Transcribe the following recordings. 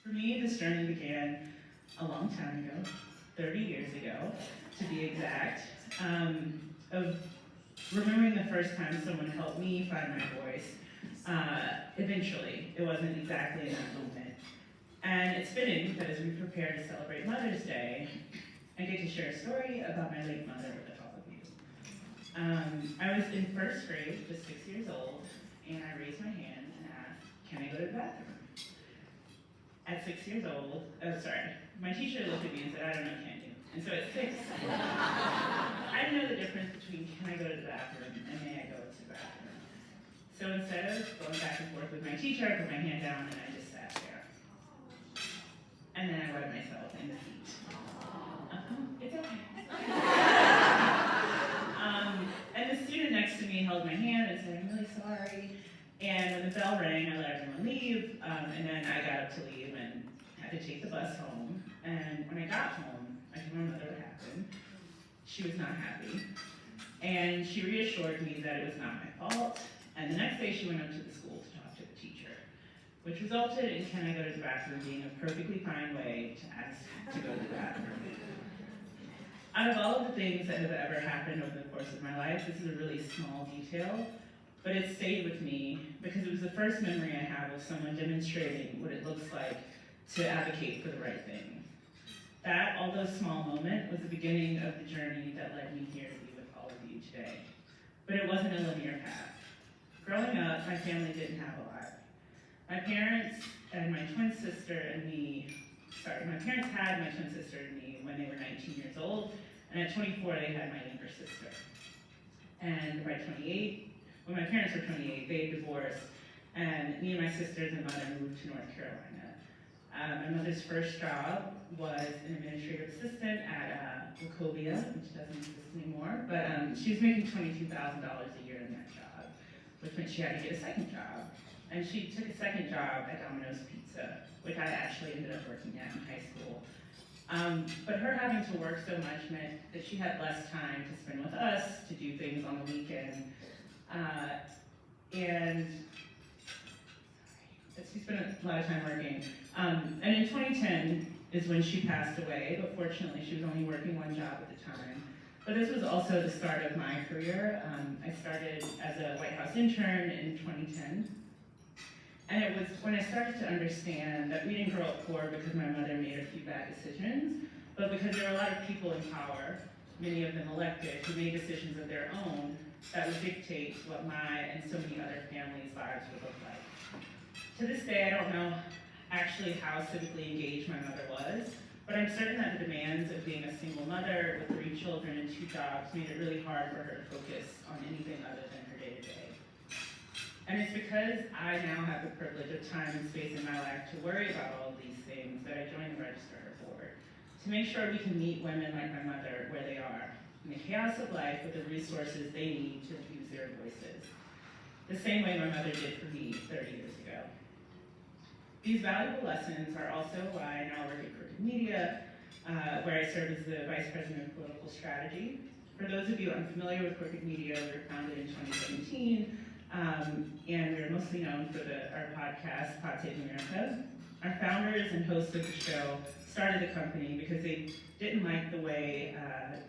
For me, this journey began a long time ago, 30 years ago, to be exact, of remembering the first time someone helped me find my voice. Eventually, it wasn't exactly in that moment. And it's fitting that as we prepare to celebrate Mother's Day, I get to share a story about my late mother with all of you. I was in first grade, just 6 years old, and I raised my hand and asked, "Can I go to the bathroom?" At 6 years old, my teacher looked at me and said, "I don't know, can you?" And so at 6, I didn't know the difference between can I go to the bathroom and may I go to the bathroom. So instead of going back and forth with my teacher, I put my hand down and I just sat there. And then I wet myself in the seat. It's okay. And the student next to me held my hand and said, "I'm really sorry." And when the bell rang, I let everyone leave, and then I got up to leave and had to take the bus home. And when I got home, I told my mother what happened. She was not happy. And she reassured me that it was not my fault. And the next day she went up to the school to talk to the teacher, which resulted in "Can I go to the bathroom" being a perfectly fine way to ask to go to the bathroom. Out of all of the things that have ever happened over the course of my life, this is a really small detail, but it stayed with me because it was the first memory I have of someone demonstrating what it looks like to advocate for the right thing. That, although small moment, was the beginning of the journey that led me here to be with all of you today. But it wasn't a linear path. Growing up, my family didn't have a lot. My parents and my twin sister and me, my parents had my twin sister and me when they were 19 years old, and at 24 they had my younger sister. And by 28, when my parents were 28, they had divorced, and me and my sisters and mother moved to North Carolina. My mother's first job was an administrative assistant at Wachovia, which doesn't exist anymore, but she was making $22,000 a year in that job, which meant she had to get a second job. And she took a second job at Domino's Pizza, which I actually ended up working at in high school. But her having to work so much meant that she had less time to spend with us, to do things on the weekend. And she spent a lot of time working. And in 2010 is when she passed away, but fortunately she was only working one job at the time. But this was also the start of my career. I started as a White House intern in 2010. And it was when I started to understand that we didn't grow up poor because my mother made a few bad decisions, but because there were a lot of people in power, many of them elected, who made decisions of their own that would dictate what my and so many other families' lives would look like. To this day, I don't know actually how civically engaged my mother was, but I'm certain that the demands of being a single mother with 3 children and 2 jobs made it really hard for her to focus on anything other than her day-to-day. And it's because I now have the privilege of time and space in my life to worry about all of these things that I joined the Register Board, to make sure we can meet women like my mother where they are, in the chaos of life with the resources they need to use their voices, the same way my mother did for me 30 years ago. These valuable lessons are also why I now work at Crooked Media, where I serve as the Vice President of Political Strategy. For those of you unfamiliar with Crooked Media, we were founded in 2017, and we're mostly known for our podcast, Pod Save America. Our founders and hosts of the show started the company because they didn't like the way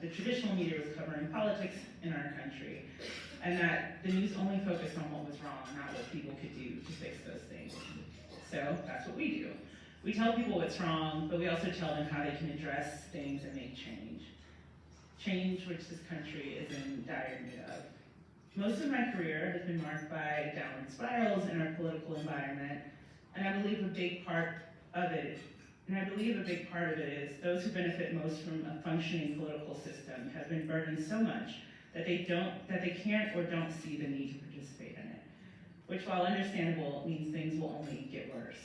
the traditional media was covering politics in our country, and that the news only focused on what was wrong, not what people could do to fix those things. So that's what we do. We tell people what's wrong, but we also tell them how they can address things and make change. Change which this country is in dire need of. Most of my career has been marked by downward spirals in our political environment, and I believe a big part of it is those who benefit most from a functioning political system have been burdened so much that they can't or don't see the need to participate in it, which, while understandable, means things will only get worse.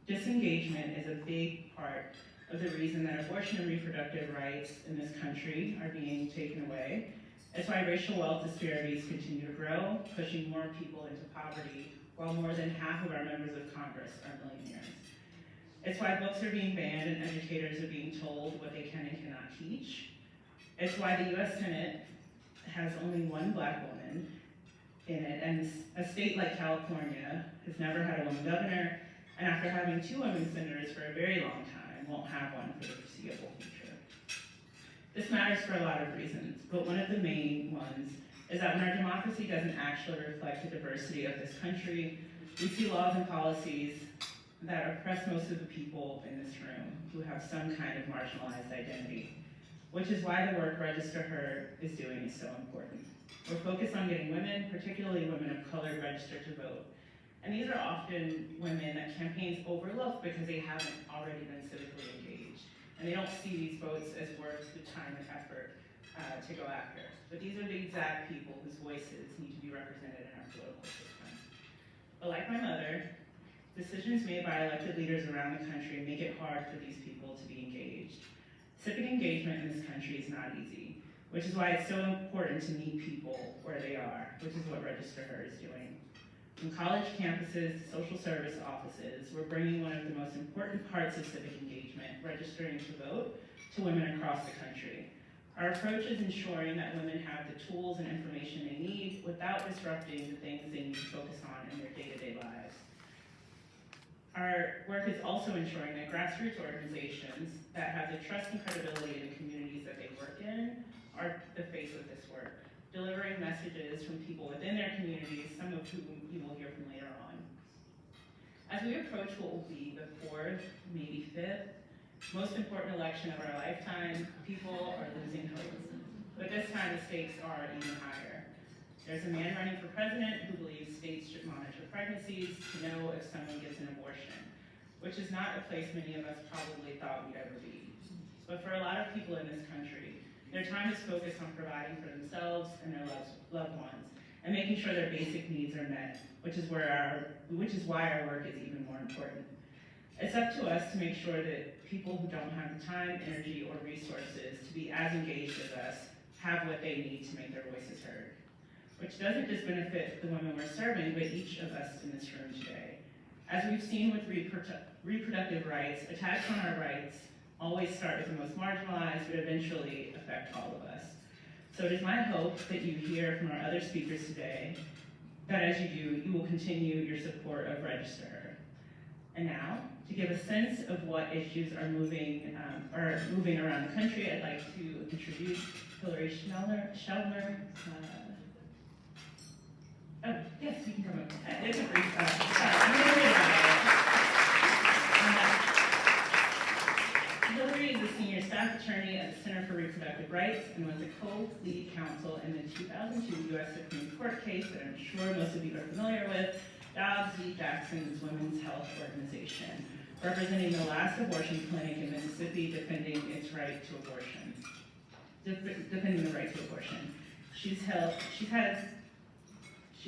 Disengagement is a big part of the reason that abortion and reproductive rights in this country are being taken away. It's why racial wealth disparities continue to grow, pushing more people into poverty, while more than half of our members of Congress are millionaires. It's why books are being banned and educators are being told what they can and cannot teach. It's why the US Senate has only one Black woman in it, and a state like California has never had a woman governor, and after having 2 women senators for a very long time, won't have one for the foreseeable future. This matters for a lot of reasons, but one of the main ones is that when our democracy doesn't actually reflect the diversity of this country, we see laws and policies that oppress most of the people in this room who have some kind of marginalized identity, which is why the work Register Her is doing is so important. We're focused on getting women, particularly women of color, registered to vote. And these are often women that campaigns overlook because they haven't already been civically engaged. And they don't see these votes as worth the time and effort to go after. But these are the exact people whose voices need to be represented in our political system. But like my mother, decisions made by elected leaders around the country make it hard for these people to be engaged. Civic engagement in this country is not easy, which is why it's so important to meet people where they are, which is what Register Her is doing. From college campuses to social service offices, we're bringing one of the most important parts of civic engagement, registering to vote, to women across the country. Our approach is ensuring that women have the tools and information they need without disrupting the things they need to focus on in their day-to-day lives. Our work is also ensuring that grassroots organizations that have the trust and credibility in the communities that they work in are the face of this work, delivering messages from people within their communities, some of whom you will hear from later on. As we approach what will be the 4th, maybe 5th, most important election of our lifetime, people are losing hope. But this time the stakes are even higher. There's a man running for president who believes states should monitor pregnancies to know if someone gets an abortion, which is not a place many of us probably thought we'd ever be. But for a lot of people in this country, their time is focused on providing for themselves and their loved ones, and making sure their basic needs are met, which is why our work is even more important. It's up to us to make sure that people who don't have the time, energy, or resources to be as engaged as us have what they need to make their voices heard, which doesn't just benefit the women we're serving, but each of us in this room today. As we've seen with reproductive rights, attacks on our rights always start with the most marginalized, but eventually affect all of us. So it is my hope that you hear from our other speakers today that as you do, you will continue your support of Register Her. And now, to give a sense of what issues are moving around the country, I'd like to introduce Hillary Schellner. Oh, yes, you can come up. It's a brief, I'm going to read about it. Hillary is a senior staff attorney at the Center for Reproductive Rights and was a co-lead counsel in the 2002 U.S. Supreme Court case that I'm sure most of you are familiar with, Dobbs v. Jackson's Women's Health Organization, representing the last abortion clinic in Mississippi defending its right to abortion. Defending the right to abortion. She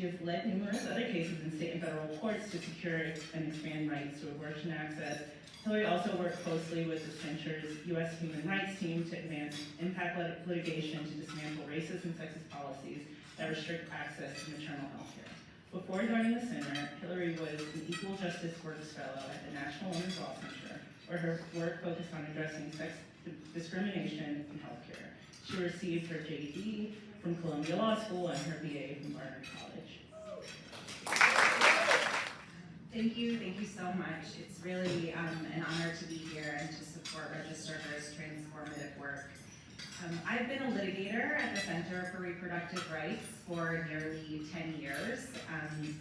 has led numerous other cases in state and federal courts to secure and expand rights to abortion access. Hillary also worked closely with the Center's U.S. Human Rights team to advance impact litigation to dismantle racist and sexist policies that restrict access to maternal health care. Before joining the Center, Hillary was an Equal Justice Works Fellow at the National Women's Law Center, where her work focused on addressing sex discrimination in healthcare. She received her JD from Columbia Law School and her BA from Barnard College. Thank you so much. It's really an honor to be here and to support Register Her's transformative work. I've been a litigator at the Center for Reproductive Rights for nearly 10 years.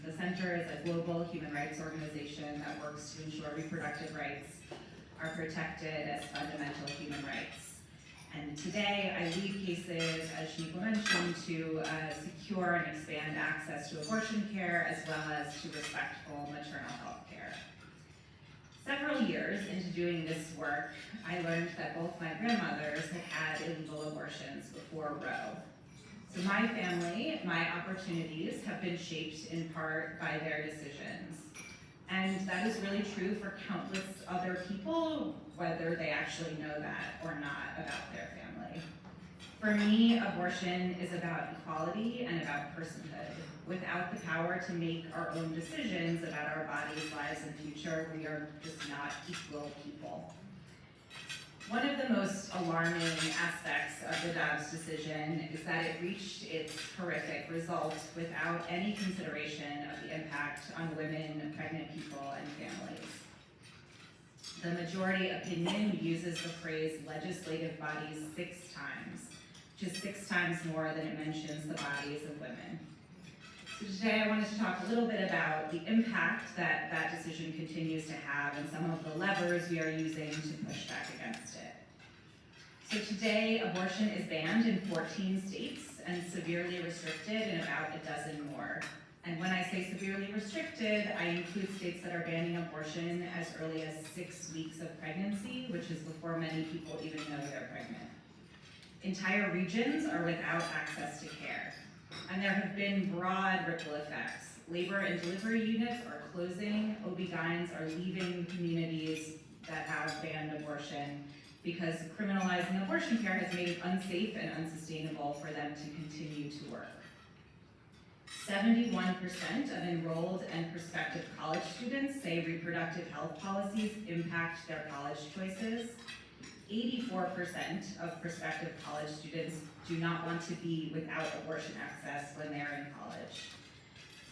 The Center is a global human rights organization that works to ensure reproductive rights are protected as fundamental human rights. And today, I lead cases, as Shaniqua mentioned, to secure and expand access to abortion care as well as to respectful maternal health care. Several years into doing this work, I learned that both my grandmothers had had illegal abortions before Roe. So my family, my opportunities have been shaped in part by their decisions. And that is really true for countless other people, whether they actually know that or not about their family. For me, abortion is about equality and about personhood. Without the power to make our own decisions about our bodies, lives, and future, we are just not equal people. One of the most alarming aspects of the Dobbs decision is that it reached its horrific result without any consideration of the impact on women, pregnant people, and families. The majority opinion uses the phrase legislative bodies 6 times, which is 6 times more than it mentions the bodies of women. So today I wanted to talk a little bit about the impact that that decision continues to have and some of the levers we are using to push back against it. So today, abortion is banned in 14 states and severely restricted in about a dozen more. And when I say severely restricted, I include states that are banning abortion as early as 6 weeks of pregnancy, which is before many people even know they're pregnant. Entire regions are without access to care. And there have been broad ripple effects. Labor and delivery units are closing, OB-GYNs are leaving communities that have banned abortion because criminalizing abortion care has made it unsafe and unsustainable for them to continue to work. 71% of enrolled and prospective college students say reproductive health policies impact their college choices. 84% of prospective college students do not want to be without abortion access when they're in college.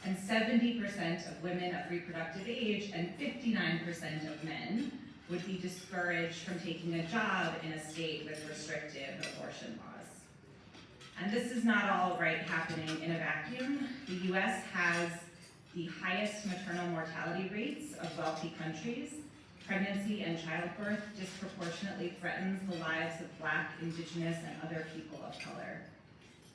And 70% of women of reproductive age and 59% of men would be discouraged from taking a job in a state with restrictive abortion laws. And this is not all happening in a vacuum. The US has the highest maternal mortality rates of wealthy countries. Pregnancy and childbirth disproportionately threatens the lives of Black, Indigenous, and other people of color.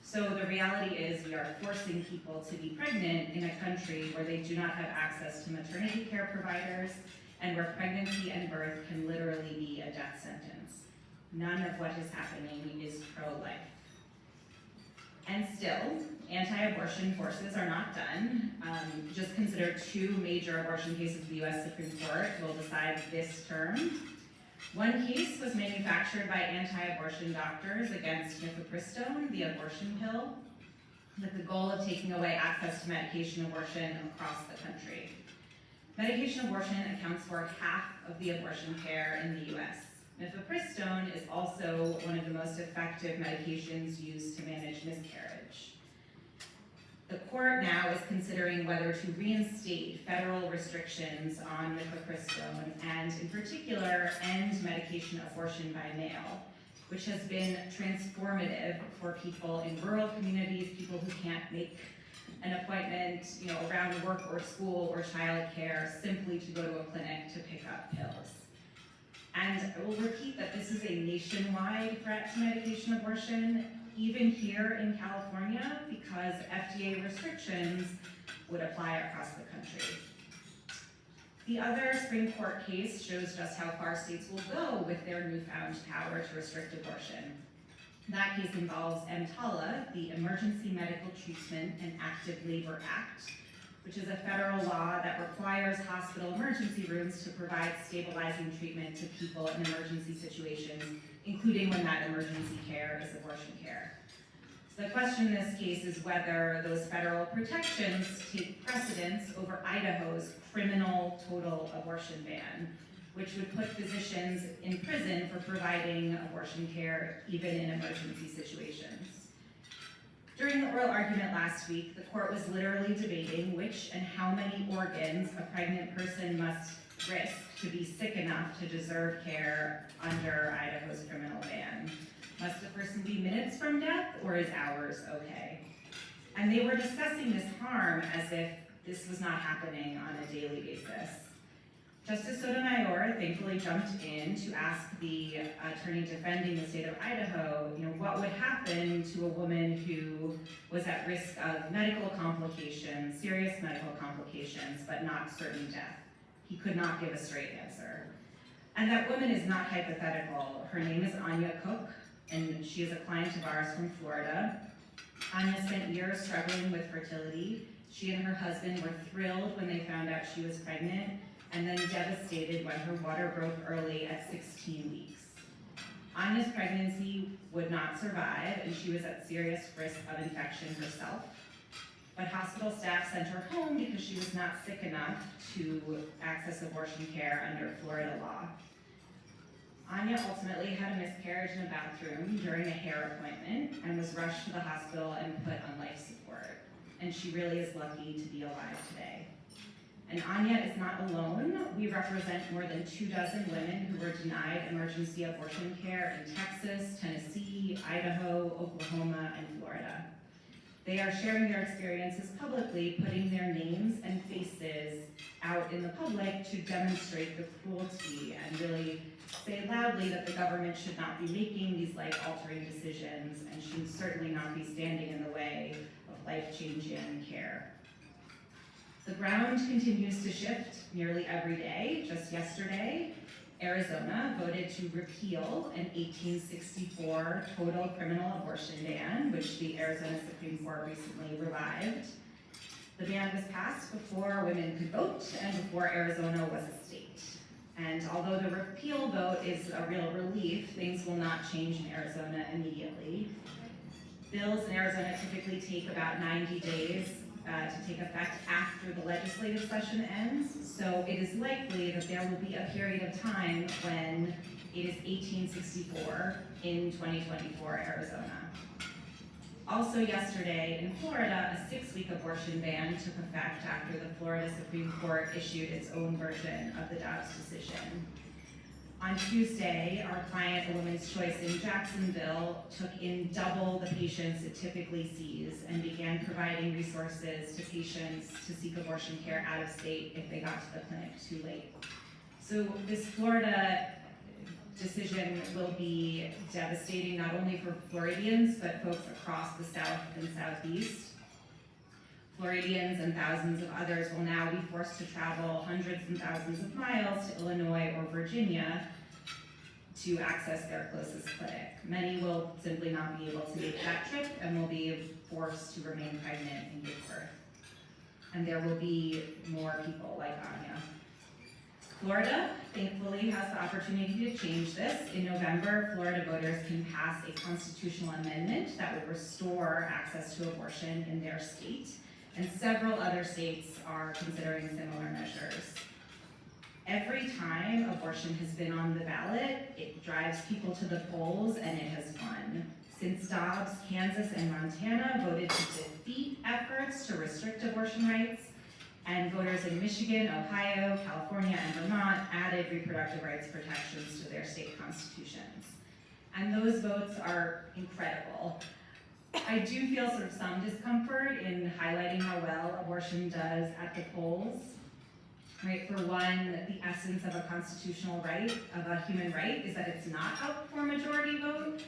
So the reality is we are forcing people to be pregnant in a country where they do not have access to maternity care providers and where pregnancy and birth can literally be a death sentence. None of what is happening is pro-life. And still, anti-abortion forces are not done. Just consider 2 major abortion cases the US Supreme Court will decide this term. One case was manufactured by anti-abortion doctors against mifepristone, the abortion pill, with the goal of taking away access to medication abortion across the country. Medication abortion accounts for half of the abortion care in the US. Mifepristone is also one of the most effective medications used to manage miscarriage. The court now is considering whether to reinstate federal restrictions on mifepristone and, in particular, end medication abortion by mail, which has been transformative for people in rural communities, people who can't make an appointment, around work or school or childcare, simply to go to a clinic to pick up pills. And I will repeat that this is a nationwide threat to medication abortion, even here in California, because FDA restrictions would apply across the country. The other Supreme Court case shows just how far states will go with their newfound power to restrict abortion. That case involves EMTALA, the Emergency Medical Treatment and Active Labor Act, which is a federal law that requires hospital emergency rooms to provide stabilizing treatment to people in emergency situations, including when that emergency care is abortion care. So the question in this case is whether those federal protections take precedence over Idaho's criminal total abortion ban, which would put physicians in prison for providing abortion care even in emergency situations. During the oral argument last week, the court was literally debating which and how many organs a pregnant person must risk to be sick enough to deserve care under Idaho's criminal ban. Must a person be minutes from death, or is hours okay? And they were discussing this harm as if this was not happening on a daily basis. Justice Sotomayor thankfully jumped in to ask the attorney defending the state of Idaho, what would happen to a woman who was at risk of medical complications, serious medical complications, but not certain death. He could not give a straight answer. And that woman is not hypothetical. Her name is Anya Cook, and she is a client of ours from Florida. Anya spent years struggling with fertility. She and her husband were thrilled when they found out she was pregnant, and then devastated when her water broke early at 16 weeks. Anya's pregnancy would not survive, and she was at serious risk of infection herself. But hospital staff sent her home because she was not sick enough to access abortion care under Florida law. Anya ultimately had a miscarriage in a bathroom during a hair appointment and was rushed to the hospital and put on life support. And she really is lucky to be alive today. And Anya is not alone. We represent more than 24 women who were denied emergency abortion care in Texas, Tennessee, Idaho, Oklahoma, and Florida. They are sharing their experiences publicly, putting their names and faces out in the public to demonstrate the cruelty and really say loudly that the government should not be making these life-altering decisions and should certainly not be standing in the way of life-changing care. The ground continues to shift nearly every day. Just yesterday, Arizona voted to repeal an 1864 total criminal abortion ban, which the Arizona Supreme Court recently revived. The ban was passed before women could vote and before Arizona was a state. And although the repeal vote is a real relief, things will not change in Arizona immediately. Bills in Arizona typically take about 90 days to take effect after the legislative session ends, so it is likely that there will be a period of time when it is 1864 in 2024 Arizona. Also yesterday in Florida, a 6-week abortion ban took effect after the Florida Supreme Court issued its own version of the Dobbs decision. On Tuesday, our client, A Woman's Choice in Jacksonville, took in double the patients it typically sees and began providing resources to patients to seek abortion care out of state if they got to the clinic too late. So this Florida decision will be devastating not only for Floridians, but folks across the South and Southeast. Floridians and thousands of others will now be forced to travel hundreds and thousands of miles to Illinois or Virginia to access their closest clinic. Many will simply not be able to make that trip and will be forced to remain pregnant and give birth. And there will be more people like Anya. Florida, thankfully, has the opportunity to change this. In November, Florida voters can pass a constitutional amendment that would restore access to abortion in their state. And several other states are considering similar measures. Every time abortion has been on the ballot, it drives people to the polls and it has won. Since Dobbs, Kansas and Montana voted to defeat efforts to restrict abortion rights, and voters in Michigan, Ohio, California, and Vermont added reproductive rights protections to their state constitutions. And those votes are incredible. I do feel sort of some discomfort in highlighting how well abortion does at the polls. Right, for one, the essence of a constitutional right, of a human right, is that it's not up for a majority vote.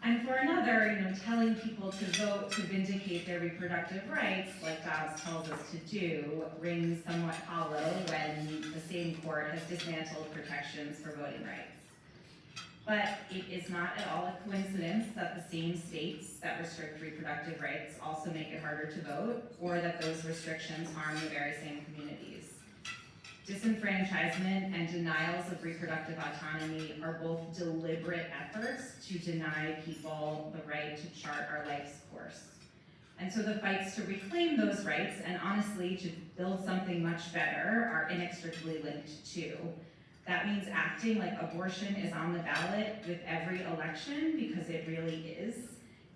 And for another, telling people to vote to vindicate their reproductive rights, like Dobbs tells us to do, rings somewhat hollow when the same court has dismantled protections for voting rights. But it is not at all a coincidence that the same states that restrict reproductive rights also make it harder to vote, or that those restrictions harm the very same communities. Disenfranchisement and denials of reproductive autonomy are both deliberate efforts to deny people the right to chart our life's course. And so the fights to reclaim those rights, and honestly to build something much better, are inextricably linked too. That means acting like abortion is on the ballot with every election, because it really is.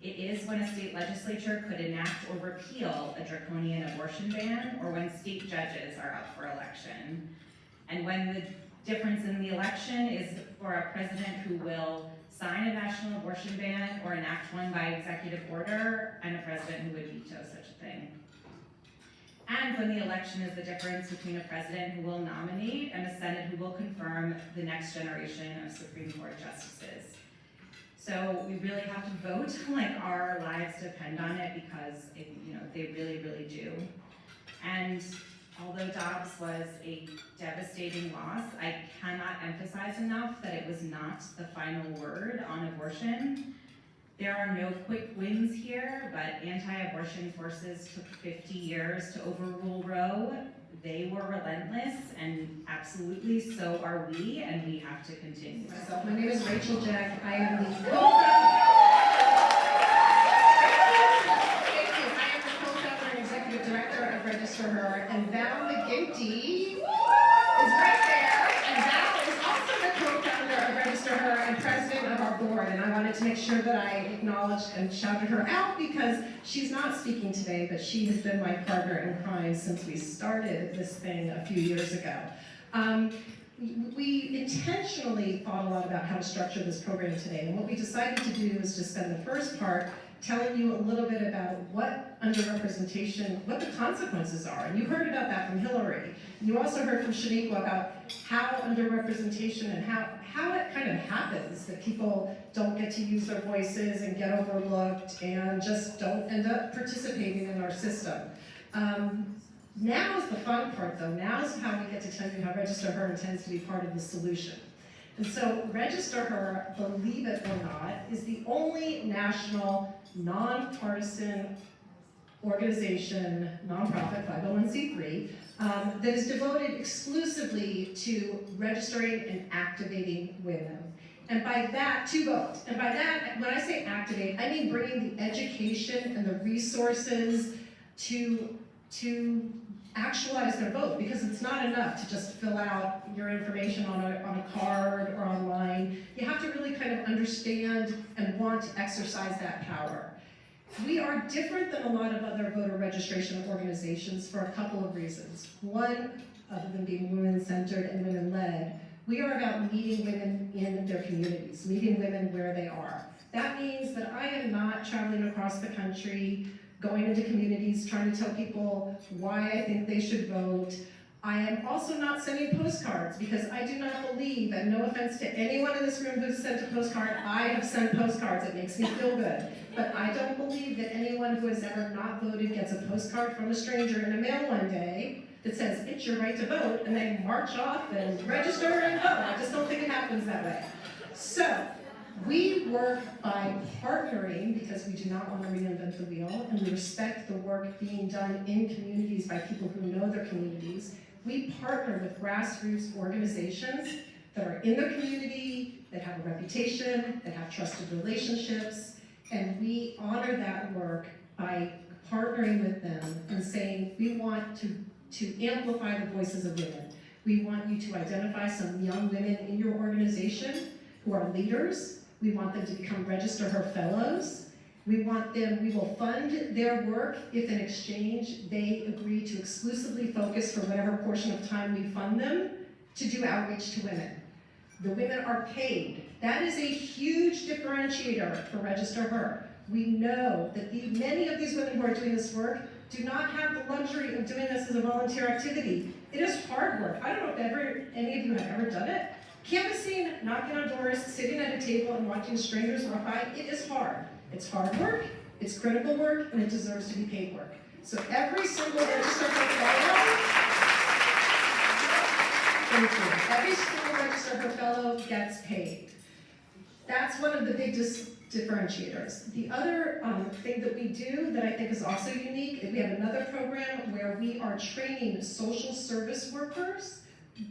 It is when a state legislature could enact or repeal a draconian abortion ban, or when state judges are up for election. And when the difference in the election is for a president who will sign a national abortion ban or enact one by executive order, and a president who would veto such a thing. And when the election is the difference between a president who will nominate and a Senate who will confirm the next generation of Supreme Court justices. So we really have to vote like our lives depend on it, because they really, really do. And although Dobbs was a devastating loss, I cannot emphasize enough that it was not the final word on abortion. There are no quick wins here, but anti-abortion forces took 50 years to overrule Roe. They were relentless, and absolutely so are we, and we have to continue. So my name is Rachel Jack. I am the co-founder and executive director of Register Her, and Val McGinty is right there, and Val is also the co-founder of Register wanted to make sure that I acknowledged and shouted her out because she's not speaking today, but she has been my partner in crime since we started this thing a few years ago. We intentionally thought a lot about how to structure this program today, and what we decided to do is to spend the first part telling you a little bit about what underrepresentation, what the consequences are. And you heard about that from Hillary. You also heard from Shaniqua about how underrepresentation and how it kind of happens, that people don't get to use their voices and get overlooked and just don't end up participating in our system. Now is the fun part though. Now is how we get to tell you how Register Her intends to be part of the solution. And so Register Her, believe it or not, is the only national nonpartisan organization, nonprofit, 501c3, that is devoted exclusively to registering and activating women. And by that, to vote. And by that, when I say activate, I mean bringing the education and the resources to actualize their vote, because it's not enough to just fill out your information on a card or online. You have to really kind of understand and want to exercise that power. We are different than a lot of other voter registration organizations for a couple of reasons. One, other than being women-centered and women-led, we are about meeting women in their communities, meeting women where they are. That means that I am not traveling across the country, going into communities, trying to tell people why I think they should vote. I am also not sending postcards, because I do not believe, and no offense to anyone in this room who's sent a postcard, I have sent postcards, it makes me feel good. But I don't believe that anyone who has ever not voted gets a postcard from a stranger in the mail one day that says, it's your right to vote, and they march off and register and vote. I just don't think it happens that way. So, we work by partnering, because we do not want to reinvent the wheel, and we respect the work being done in communities by people who know their communities. We partner with grassroots organizations that are in their community, that have a reputation, that have trusted relationships, and we honor that work by partnering with them and saying, we want to amplify the voices of women. We want you to identify some young women in your organization who are leaders. We want them to become Register Her Fellows. We will fund their work if in exchange they agree to exclusively focus for whatever portion of time we fund them to do outreach to women. The women are paid. That is a huge differentiator for Register Her. We know that many of these women who are doing this work do not have the luxury of doing this as a volunteer activity. It is hard work. I don't know if any of you have ever done it. Canvassing, knocking on doors, sitting at a table and watching strangers walk by, it is hard. It's hard work, it's critical work, and it deserves to be paid work. So every single Register Her Fellow, thank you. Every single Register Her Fellow gets paid. That's one of the big differentiators. The other thing that we do that I think is also unique, we have another program where we are training social service workers,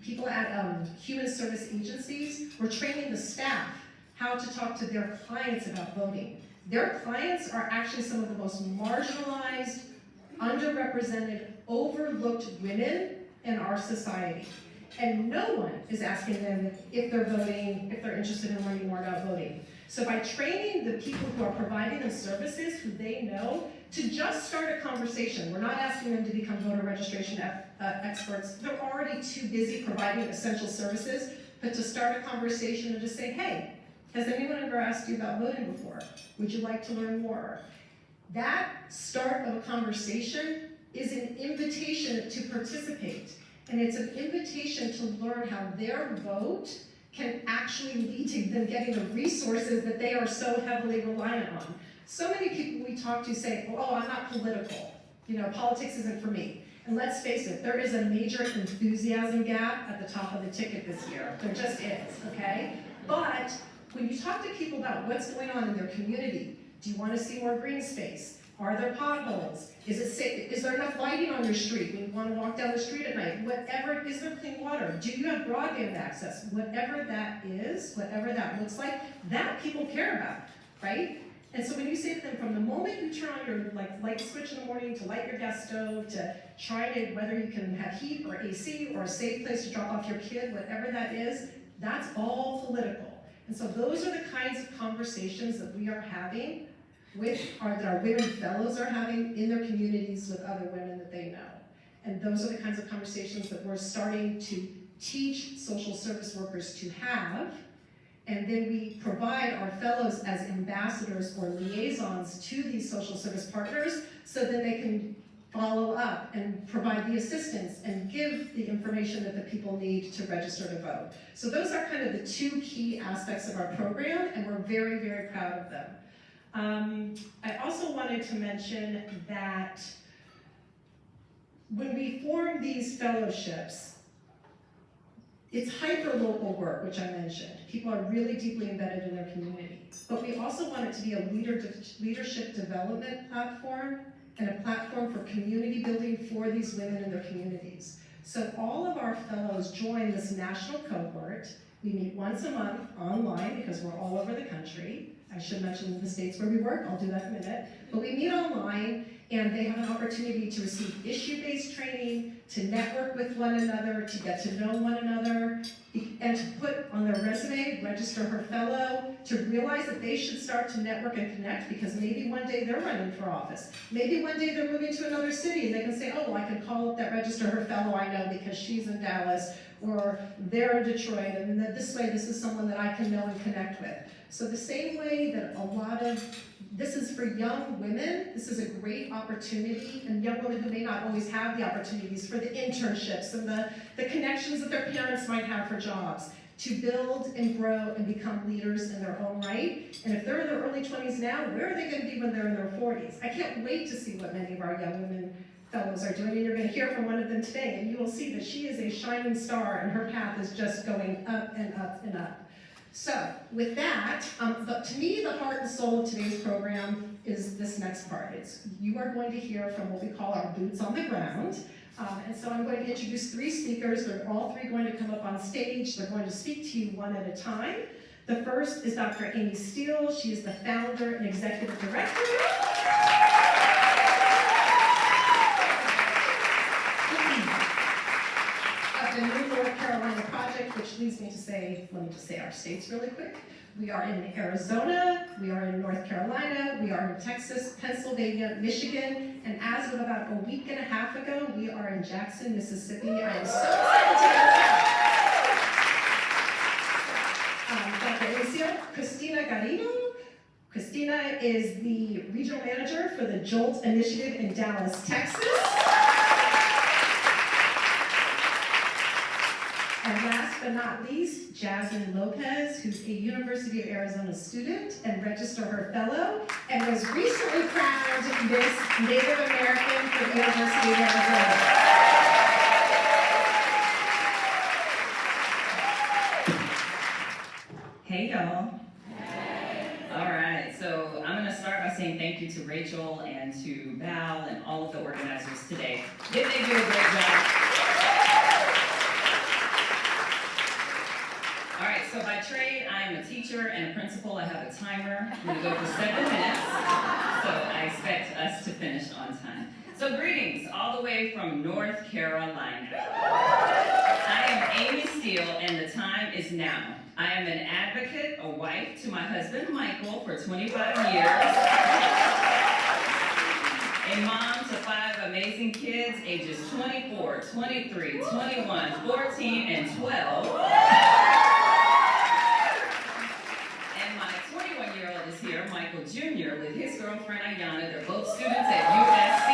people at human service agencies. We're training the staff how to talk to their clients about voting. Their clients are actually some of the most marginalized, underrepresented, overlooked women in our society. And no one is asking them if they're voting, if they're interested in learning more about voting. So by training the people who are providing them services, who they know, to just start a conversation. We're not asking them to become voter registration experts. They're already too busy providing essential services, but to start a conversation and just say, hey, has anyone ever asked you about voting before? Would you like to learn more? That start of a conversation is an invitation to participate. And it's an invitation to learn how their vote can actually lead to them getting the resources that they are so heavily reliant on. So many people we talk to say, oh, I'm not political. Politics isn't for me. And let's face it, there is a major enthusiasm gap at the top of the ticket this year. There just is, okay? But when you talk to people about what's going on in their community, do you want to see more green space? Are there potholes? Is it safe? Is there enough lighting on your street when you want to walk down the street at night? Whatever, is there clean water? Do you have broadband access? Whatever that is, whatever that looks like, that people care about, right? And so when you say to them, from the moment you turn on your light switch in the morning to light your gas stove, to try to, whether you can have heat or AC or a safe place to drop off your kid, whatever that is, that's all political. And so those are the kinds of conversations that we are having that our women fellows are having in their communities with other women that they know. And those are the kinds of conversations that we're starting to teach social service workers to have. And then we provide our fellows as ambassadors or liaisons to these social service partners so that they can follow up and provide the assistance and give the information that the people need to register to vote. So those are kind of the two key aspects of our program, and we're very, very proud of them. I also wanted to mention that when we form these fellowships, it's hyper-local work, which I mentioned. People are really deeply embedded in their community. But we also want it to be a leadership development platform and a platform for community building for these women in their communities. So all of our fellows join this national cohort. We meet once a month online because we're all over the country. I should mention the states where we work, I'll do that in a minute. But we meet online, and they have an opportunity to receive issue-based training, to network with one another, to get to know one another, and to put on their resume, register her fellow, to realize that they should start to network and connect because maybe one day they're running for office. Maybe one day they're moving to another city and they can say, oh, well, I can call up that register her fellow I know because she's in Dallas, or they're in Detroit, and this way this is someone that I can know and connect with. So the same way that this is for young women, this is a great opportunity, and young women who may not always have the opportunities for the internships and the connections that their parents might have for jobs, to build and grow and become leaders in their own right. And if they're in their early 20s now, where are they going to be when they're in their 40s? I can't wait to see what many of our young women fellows are doing, and you're going to hear from one of them today, and you will see that she is a shining star, and her path is just going up and up and up. So, with that, but to me, the heart and soul of today's program is this next part. You are going to hear from what we call our boots on the ground. And so I'm going to introduce three speakers. They're all three going to come up on stage. They're going to speak to you one at a time. The first is Dr. Amy Steele. She is the founder and executive director of the New North Carolina Project, which leads me to say, let me just say our states really quick. We are in Arizona, we are in North Carolina, we are in Texas, Pennsylvania, Michigan, and as of about a week and a half ago, we are in Jackson, Mississippi. I am so excited to Dr. Alicia Cristina Garrido. Cristina is the regional manager for the JOLT initiative in Dallas, Texas. And last but not least, Jasmine Lopez, who's a University of Arizona student and Register Her Fellow, and was recently crowned Miss Native American for the University of Arizona. Hey y'all. All right, so I'm gonna start by saying thank you to Rachel and to Val and all of the organizers today. Did they do a great job? All right, so by trade, I am a teacher and a principal. I have a timer. I'm gonna go for 7 minutes, so I expect us to finish on time. So greetings, all the way from North Carolina. I am Amy Steele, and the time is now. I am an advocate, a wife to my husband, Michael, for 25 years, a mom to 5 amazing kids, ages 24, 23, 21, 14, and 12. And my 21-year-old is here, Michael Jr., with his girlfriend, Ayana. They're both students at USC.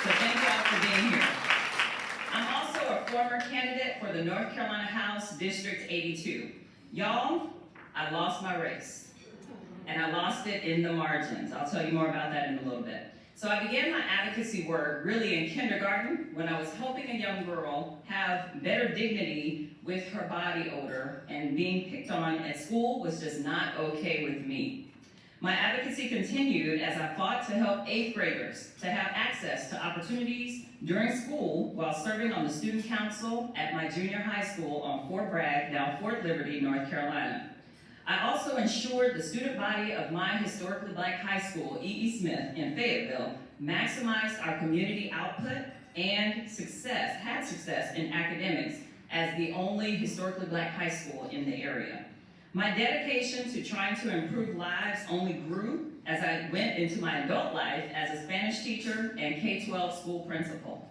So thank y'all for being here. I'm also a former candidate for the North Carolina House District 82. Y'all, I lost my race, and I lost it in the margins. I'll tell you more about that in a little bit. So I began my advocacy work really in kindergarten when I was helping a young girl have better dignity with her body odor, and being picked on at school was just not okay with me. My advocacy continued as I fought to help 8th graders to have access to opportunities during school while serving on the student council at my junior high school on Fort Bragg, now Fort Liberty, North Carolina. I also ensured the student body of my historically black high school, E.E. Smith in Fayetteville, maximized our community output and had success in academics as the only historically black high school in the area. My dedication to trying to improve lives only grew as I went into my adult life as a Spanish teacher and K-12 school principal.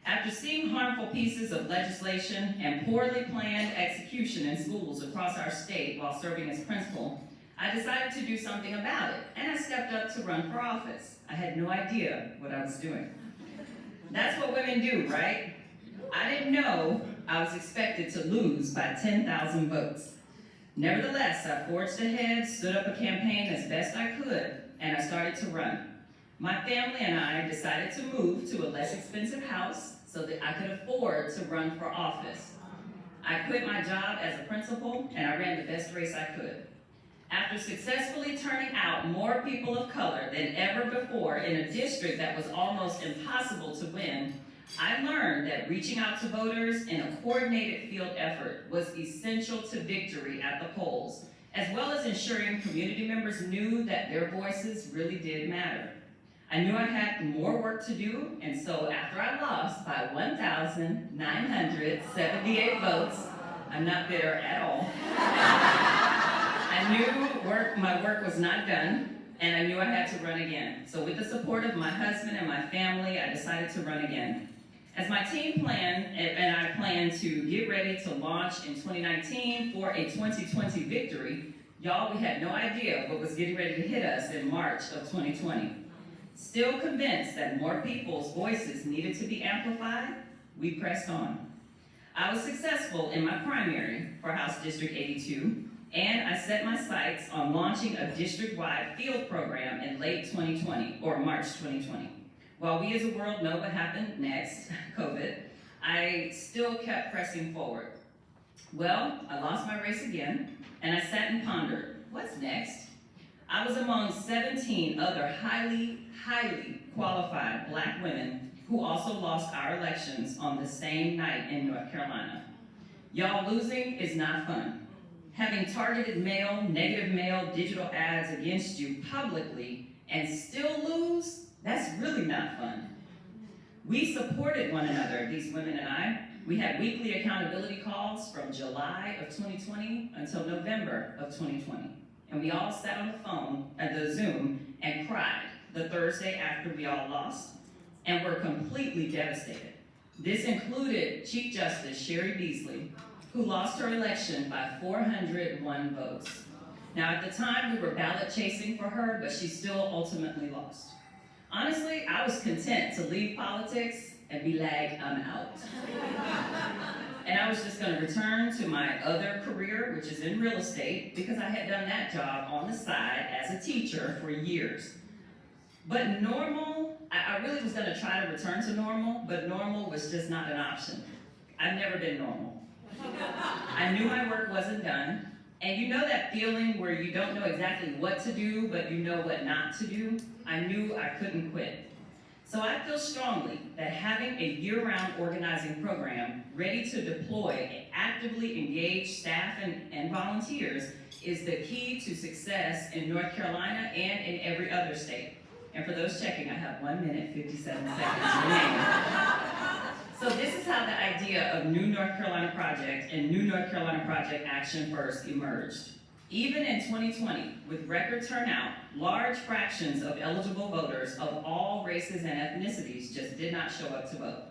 After seeing harmful pieces of legislation and poorly planned execution in schools across our state while serving as principal, I decided to do something about it, and I stepped up to run for office. I had no idea what I was doing. That's what women do, right? I didn't know I was expected to lose by 10,000 votes. Nevertheless, I forged ahead, stood up a campaign as best I could, and I started to run. My family and I decided to move to a less expensive house so that I could afford to run for office. I quit my job as a principal, and I ran the best race I could. After successfully turning out more people of color than ever before in a district that was almost impossible to win, I learned that reaching out to voters in a coordinated field effort was essential to victory at the polls, as well as ensuring community members knew that their voices really did matter. I knew I had more work to do, and so after I lost by 1,978 votes, I'm not bitter at all, I knew my work was not done, and I knew I had to run again. So with the support of my husband and my family, I decided to run again. As my team planned, and I planned to get ready to launch in 2019 for a 2020 victory, y'all, we had no idea what was getting ready to hit us in March of 2020. Still convinced that more people's voices needed to be amplified, we pressed on. I was successful in my primary for House District 82, and I set my sights on launching a district-wide field program in late 2020, or March 2020. While we as a world know what happened next, COVID, I still kept pressing forward. Well, I lost my race again, and I sat and pondered, what's next? I was among 17 other highly qualified black women who also lost our elections on the same night in North Carolina. Y'all, losing is not fun. Having targeted mail, negative mail, digital ads against you publicly and still lose, that's really not fun. We supported one another, these women and I. We had weekly accountability calls from July of 2020 until November of 2020. And we all sat on the phone at the Zoom and cried the Thursday after we all lost, and were completely devastated. This included Chief Justice Sherry Beasley, who lost her election by 401 votes. Now, at the time, we were ballot chasing for her, but she still ultimately lost. Honestly, I was content to leave politics and be like, I'm out. And I was just gonna return to my other career, which is in real estate, because I had done that job on the side as a teacher for years. But normal, I really was gonna try to return to normal, but normal was just not an option. I've never been normal. I knew my work wasn't done, and you know that feeling where you don't know exactly what to do, but you know what not to do? I knew I couldn't quit. So I feel strongly that having a year-round organizing program ready to deploy actively engaged staff and volunteers is the key to success in North Carolina and in every other state. And for those checking, I have 1 minute, 57 seconds remaining. So this is how the idea of New North Carolina Project and New North Carolina Project Action First emerged. Even in 2020, with record turnout, large fractions of eligible voters of all races and ethnicities just did not show up to vote.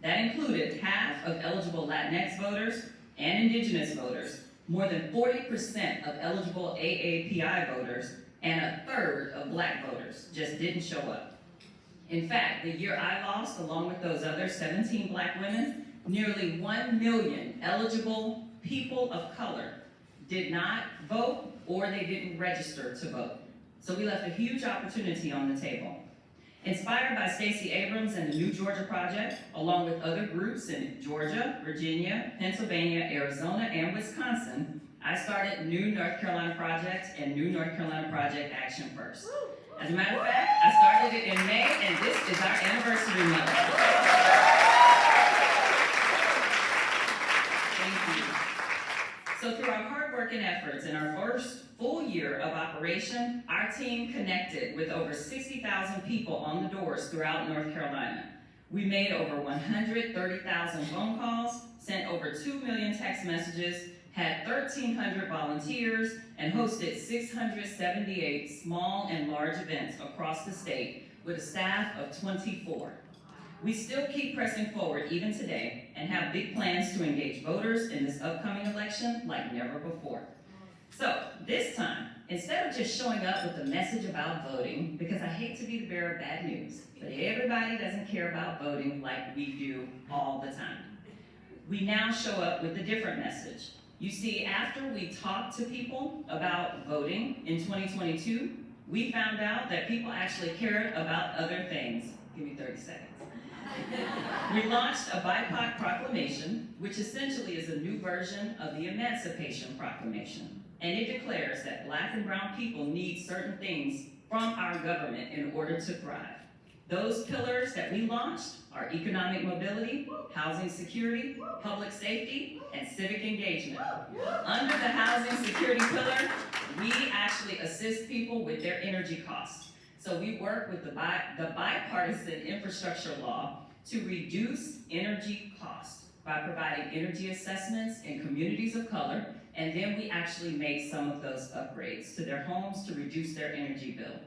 That included half of eligible Latinx voters and Indigenous voters, more than 40% of eligible AAPI voters, and a third of black voters just didn't show up. In fact, the year I lost, along with those other 17 black women, nearly 1 million eligible people of color did not vote or they didn't register to vote. So we left a huge opportunity on the table. Inspired by Stacey Abrams and the New Georgia Project, along with other groups in Georgia, Virginia, Pennsylvania, Arizona, and Wisconsin, I started New North Carolina Project and New North Carolina Project Action First. As a matter of fact, I started it in May, and this is our anniversary month. Thank you. So through our hard work and efforts in our first full year of operation, our team connected with over 60,000 people on the doors throughout North Carolina. We made over 130,000 phone calls, sent over 2 million text messages, had 1,300 volunteers, and hosted 678 small and large events across the state with a staff of 24. We still keep pressing forward even today and have big plans to engage voters in this upcoming election like never before. So this time, instead of just showing up with a message about voting, because I hate to be the bearer of bad news, but everybody doesn't care about voting like we do all the time. We now show up with a different message. You see, after we talked to people about voting in 2022, we found out that people actually cared about other things. Give me 30 seconds. We launched a BIPOC proclamation, which essentially is a new version of the Emancipation Proclamation. And it declares that Black and brown people need certain things from our government in order to thrive. Those pillars that we launched are economic mobility, housing security, public safety, and civic engagement. Under the housing security pillar, we actually assist people with their energy costs. So we work with the bipartisan infrastructure law to reduce energy costs by providing energy assessments in communities of color, and then we actually make some of those upgrades to their homes to reduce their energy bill.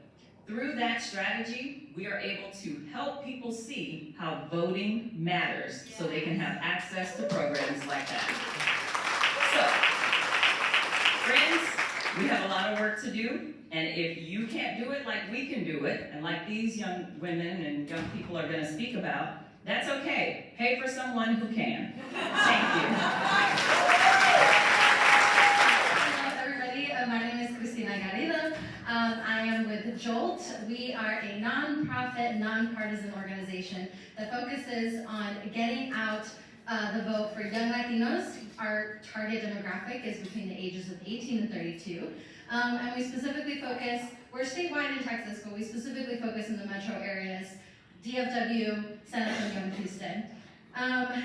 Through that strategy, we are able to help people see how voting matters so they can have access to programs like that. So, friends, we have a lot of work to do, and if you can't do it like we can do it, and like these young women and young people are gonna speak about, that's okay. Pay for someone who can. Thank you. Hello everybody, my name is Cristina Garrido. I am with JOLT. We are a non-profit, non-partisan organization that focuses on getting out the vote for young Latinos. Our target demographic is between the ages of 18 and 32. And we specifically focus, we're statewide in Texas, but we specifically focus in the metro areas, DFW, San Antonio, and Houston.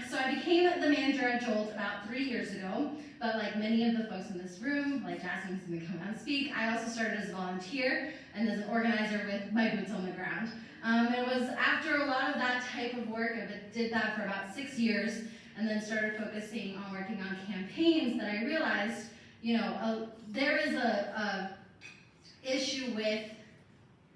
So I became the manager at JOLT about 3 years ago, but like many of the folks in this room, like Jasmine's gonna come out and speak, I also started as a volunteer and as an organizer with my boots on the ground. It was after a lot of that type of work, I did that for about 6 years, and then started focusing on working on campaigns that I realized, you know, there is a issue with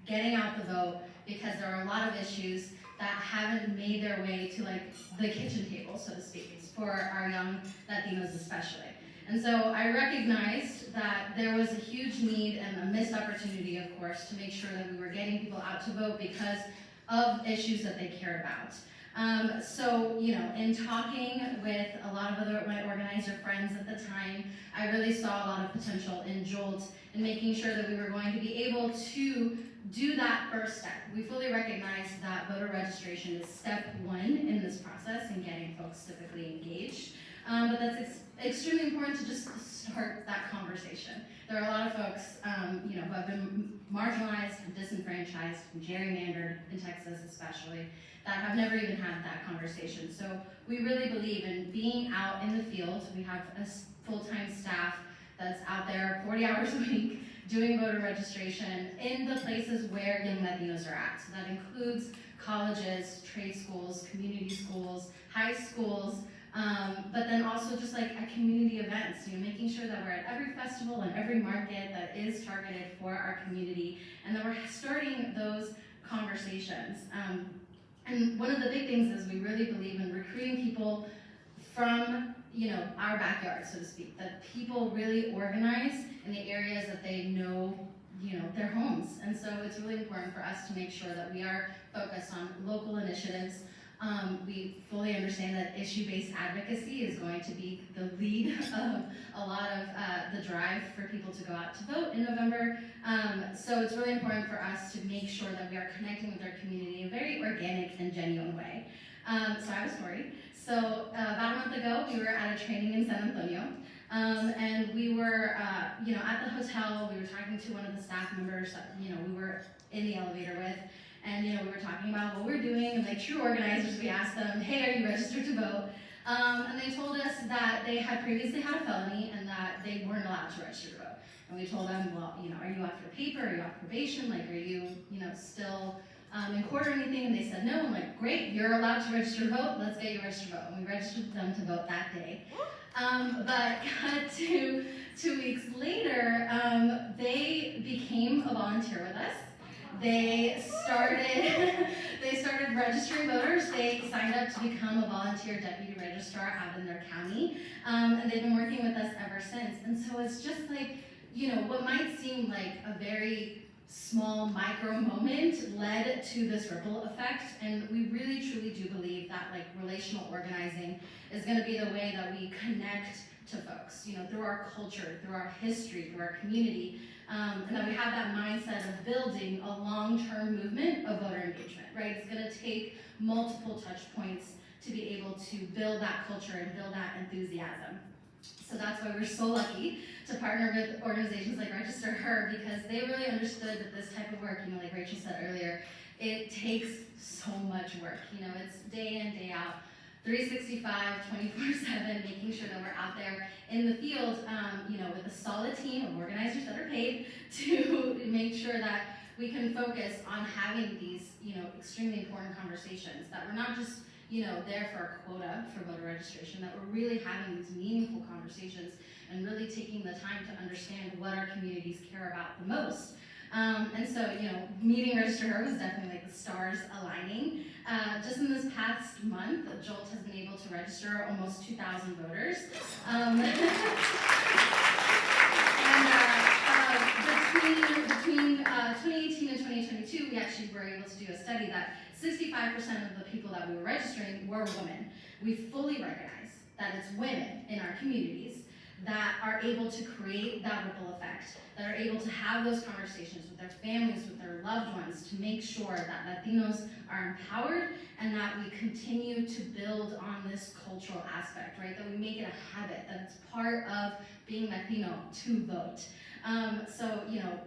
getting out the vote because there are a lot of issues that haven't made their way to like the kitchen table, so to speak, for our young Latinos especially. And so I recognized that there was a huge need and a missed opportunity, of course, to make sure that we were getting people out to vote because of issues that they care about. So, you know, in talking with a lot of other my organizer friends at the time, I really saw a lot of potential in JOLT and making sure that we were going to be able to do that first step. We fully recognize that voter registration is step one in this process in getting folks typically engaged. But that's extremely important to just start that conversation. There are a lot of folks, you know, who have been marginalized, disenfranchised, gerrymandered in Texas especially, that have never even had that conversation. So we really believe in being out in the field. We have a full-time staff that's out there 40 hours a week doing voter registration in the places where young Latinos are at. So that includes colleges, trade schools, community schools, high schools, but then also just like at community events, you know, making sure that we're at every festival and every market that is targeted for our community, and that we're starting those conversations. And one of the big things is we really believe in recruiting people from, you know, our backyard, so to speak, that people really organize in the areas that they know, you know, their homes. And so it's really important for us to make sure that we are focused on local initiatives. We fully understand that issue-based advocacy is going to be the lead of a lot of the drive for people to go out to vote in November. So it's really important for us to make sure that we are connecting with our community in a very organic and genuine way. So I have a story. So about a month ago, we were at a training in San Antonio, and we were, you know, at the hotel. We were talking to one of the staff members that, you know, we were in the elevator with, and you know, we were talking about what we're doing. And like true organizers, we asked them, "Hey, are you registered to vote?" And they told us that they had previously had a felony and that they weren't allowed to register to vote. And we told them, "Well, you know, are you off your paper? Are you off probation? Like, are you, you know, still and quarter anything, and they said no. I'm like, great, you're allowed to register to vote, let's get you registered to vote. And we registered them to vote that day. But cut to 2 weeks later, they became a volunteer with us. They started registering voters. They signed up to become a volunteer deputy registrar out in their county, and they've been working with us ever since. And so it's just like, you know, what might seem like a very small micro moment led to this ripple effect, and we really truly do believe that like relational organizing is going to be the way that we connect to folks, you know, through our culture, through our history, through our community, and that we have that mindset of building a long-term movement of voter engagement, right? It's going to take multiple touch points to be able to build that culture and build that enthusiasm. So that's why we're so lucky to partner with organizations like Register Her, because they really understood that this type of work, you know, like Rachel said earlier, it takes so much work. You know, it's day in, day out, 365, 24/7, making sure that we're out there in the field, you know, with a solid team of organizers that are paid to make sure that we can focus on having these, you know, extremely important conversations, that we're not just, you know, there for a quota for voter registration, that we're really having these meaningful conversations and really taking the time to understand what our communities care about the most. And so, you know, meeting Register Her was definitely like the stars aligning. Just in this past month, Jolt has been able to register almost 2,000 voters. Between 2018 and 2022, we actually were able to do a study that 65% of the people that we were registering were women. We fully recognize that it's women in our communities that are able to create that ripple effect, that are able to have those conversations with their families, with their loved ones, to make sure that Latinos are empowered and that we continue to build on this cultural aspect, right? That we make it a habit, that it's part of being Latino to vote. So, you know,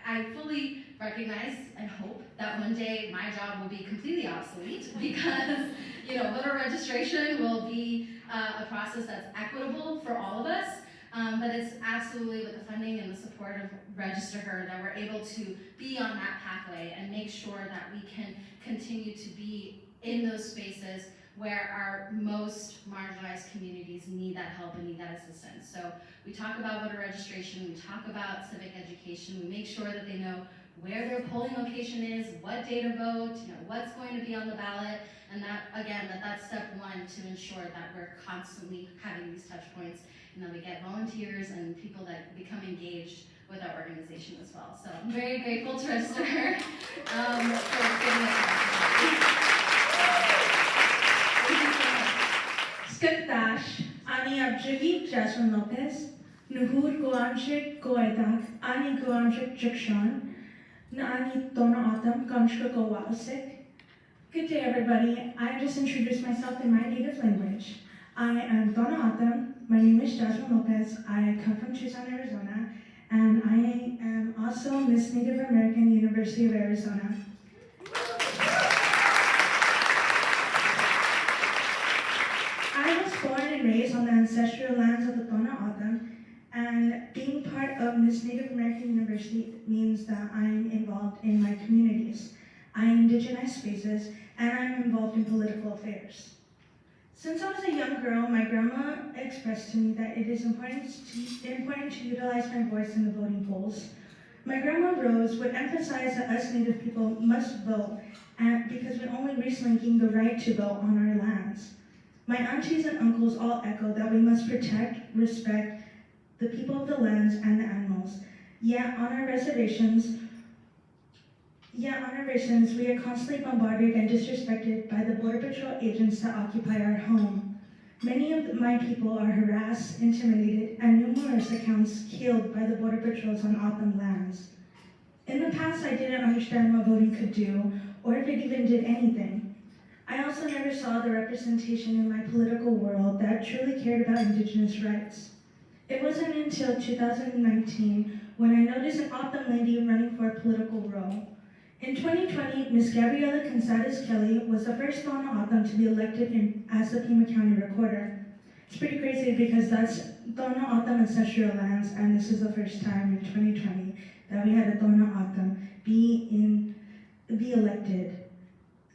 I fully recognize and hope that one day my job will be completely obsolete, because, you know, voter registration will be a process that's equitable for all of us, but it's absolutely with the funding and the support of Register Her that we're able to be on that pathway and make sure that we can continue to be in those spaces where our most marginalized communities need that help and need that assistance. So we talk about voter registration, we talk about civic education, we make sure that they know where their polling location is, what day to vote, you know, what's going to be on the ballot, and that, again, that's step one to ensure that we're constantly having these touch points, and that we get volunteers and people that become engaged with our organization as well. So I'm very grateful to Register Her for giving us the opportunity. Skeptash, Ani Abjigi, Jasmine Lopez, Nuhur Guamshik Goedak, Ani Guamshik Jukshan, Naani Dona Autumn, Gumshka Gowalsik. Good day, everybody. I just introduced myself in my native language. I am Dona Autumn. My name is Jasmine Lopez. I come from Tucson, Arizona, and I am also Miss Native American University of Arizona. I was born and raised on the ancestral lands of the Dona Autumn, and being part of Miss Native American University means that I'm involved in my communities. I indigenize spaces, and I'm involved in political affairs. Since I was a young girl, my grandma expressed to me that it is important to utilize my voice in the voting polls. My grandma Rose would emphasize that us Native people must vote, because we only recently gained the right to vote on our lands. My aunties and uncles all echo that we must protect, respect the people of the lands and the animals. Yet on our reservations, we are constantly bombarded and disrespected by the Border Patrol agents that occupy our home. Many of my people are harassed, intimidated, and numerous accounts killed by the Border Patrols on Autumn lands. In the past, I didn't understand what voting could do, or if it even did anything. I also never saw the representation in my political world that truly cared about Indigenous rights. It wasn't until 2019 when I noticed an Autumn lady running for a political role. In 2020, Ms. Gabriela Gonzalez Kelly was the first Dona Autumn to be elected as the Pima County Recorder. It's pretty crazy because that's Dona Autumn ancestral lands, and this is the first time in 2020 that we had a Dona Autumn be in be elected.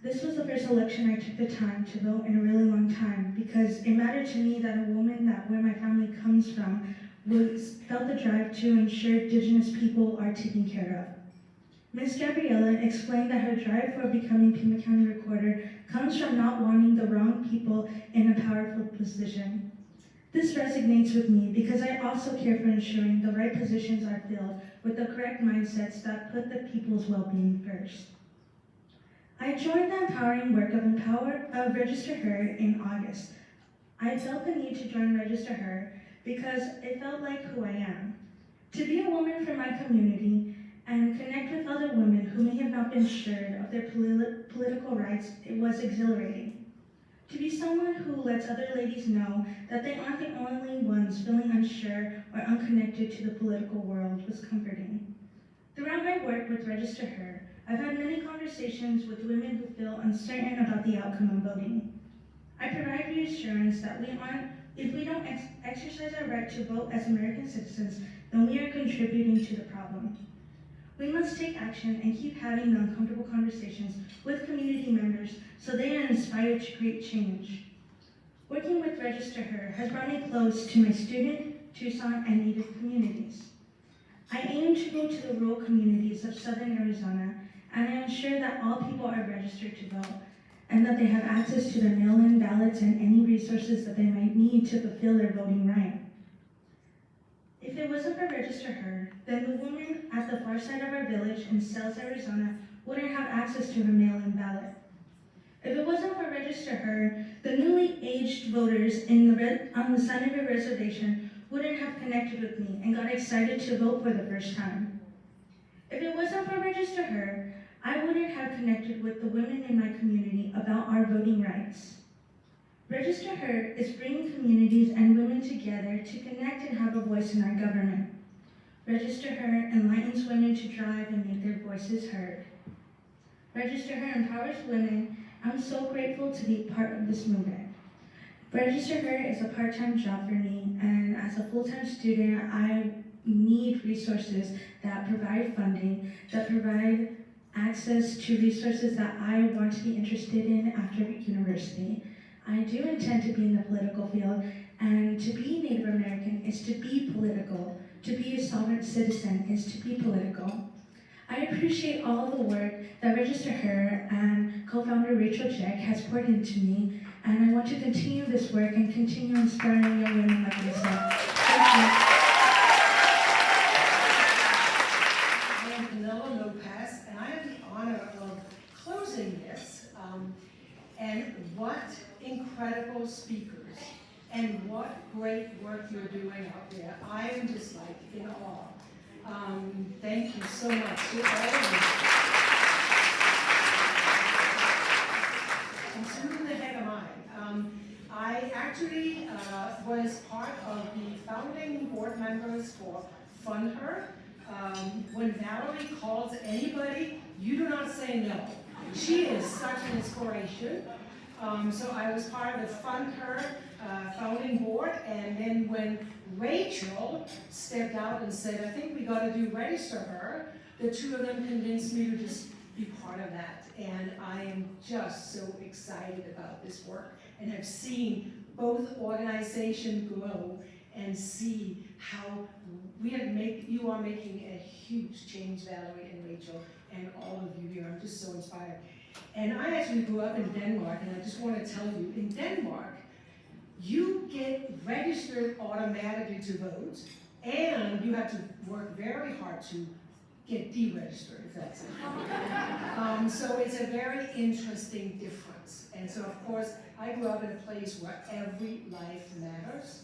This was the first election I took the time to vote in a really long time because it mattered to me that a woman where my family comes from felt the drive to ensure Indigenous people are taken care of. Ms. Gabriella explained that her drive for becoming Pima County Recorder comes from not wanting the wrong people in a powerful position. This resonates with me because I also care for ensuring the right positions are filled with the correct mindsets that put the people's well-being first. I joined the empowering work of Register Her in August. I felt the need to join Register Her because it felt like who I am. To be a woman from my community and connect with other women who may have not been assured of their political rights, it was exhilarating. To be someone who lets other ladies know that they aren't the only ones feeling unsure or unconnected to the political world was comforting. Throughout my work with Register Her, I've had many conversations with women who feel uncertain about the outcome of voting. I provide reassurance that if we don't exercise our right to vote as American citizens, then we are contributing to the problem. We must take action and keep having the uncomfortable conversations with community members so they are inspired to create change. Working with Register Her has brought me close to my student, Tucson, and Native communities. I aim to go to the rural communities of southern Arizona, and I ensure that all people are registered to vote, and that they have access to their mail-in ballots and any resources that they might need to fulfill their voting right. If it wasn't for Register Her, then the woman at the far side of our village in Sells, Arizona wouldn't have access to her mail-in ballot. If it wasn't for Register Her, the newly aged voters on the San Diego reservation wouldn't have connected with me and got excited to vote for the first time. If it wasn't for Register Her, I wouldn't have connected with the women in my community about our voting rights. Register Her is bringing communities and women together to connect and have a voice in our government. Register Her enlightens women to drive and make their voices heard. Register Her empowers women. I'm so grateful to be part of this movement. Register Her is a part-time job for me, and as a full-time student, I need resources that provide funding, that provide access to resources that I want to be interested in after university. I do intend to be in the political field, and to be Native American is to be political. To be a sovereign citizen is to be political. I appreciate all the work that Register Her and co-founder Rachel Jeck has poured into me, and I want to continue this work and continue inspiring young women like myself. Thank you. I am Canelo Lopez, and I have the honor of closing this. And what incredible speakers, and what great work you're doing out there. I am just like in awe. Thank you so much to all of you. And so who the heck am I? I actually was part of the founding board members for Fund Her. When Valerie calls anybody, you do not say no. She is such an inspiration. So I was part of the Fund Her founding board, and then when Rachel stepped out and said, I think we got to do Register Her, the two of them convinced me to just be part of that. And I am just so excited about this work and have seen both organizations grow and see how you are making a huge change, Valerie and Rachel, and all of you here. I'm just so inspired. And I actually grew up in Denmark, and I just want to tell you, in Denmark, you get registered automatically to vote, and you have to work very hard to get deregistered, if that's it. So it's a very interesting difference. And so, of course, I grew up in a place where every life matters.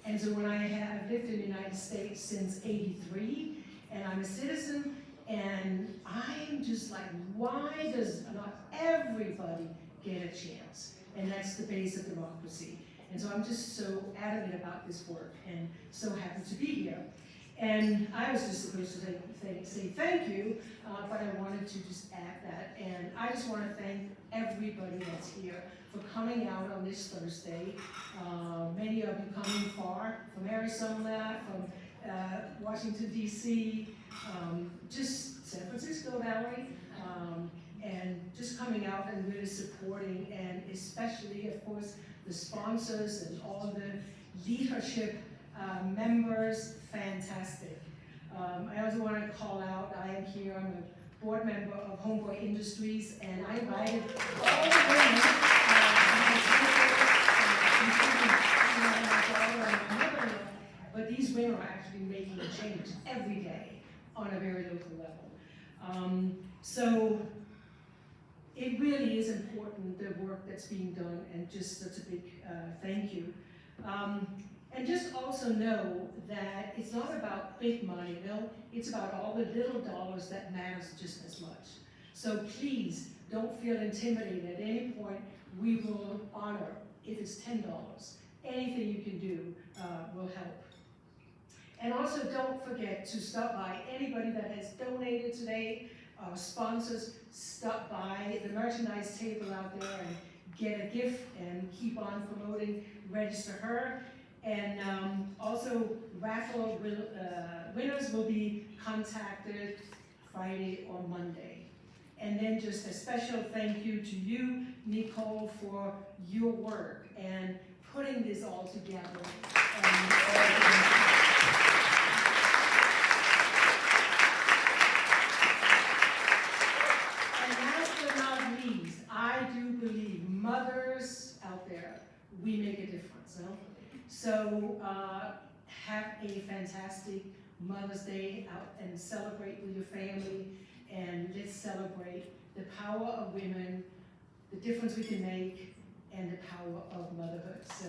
And so when I've lived in the United States since '83, and I'm a citizen, and I'm just like, why does not everybody get a chance? And that's the base of democracy. And so I'm just so adamant about this work and so happy to be here. And I was just supposed to say thank you, but I wanted to just add that. And I just want to thank everybody that's here for coming out on this Thursday. Many of you coming far from Arizona, from Washington, D.C., just San Francisco, Valerie. and just coming out and really supporting, and especially, of course, the sponsors and all the leadership members, fantastic. I also want to call out, I am here, I'm a board member of Homeboy Industries, and I invited all the women, including my daughter and my mother-in-law, but these women are actually making a change every day on a very local level. So it really is important, the work that's being done, and just such a big thank you. And just also know that it's not about big money, no, it's about all the little dollars that matters just as much. So please, don't feel intimidated at any point. We will honor, if it's $10, anything you can do will help. And also don't forget to stop by, anybody that has donated today, our sponsors, stop by the merchandise table out there and get a gift and keep on promoting Register Her. And also raffle winners will be contacted Friday or Monday. And then just a special thank you to you, Nicole, for your work and putting this all together. And last but not least, I do believe mothers out there, we make a difference, no? So have a fantastic Mother's Day out and celebrate with your family, and let's celebrate the power of women, the difference we can make, and the power of motherhood. So.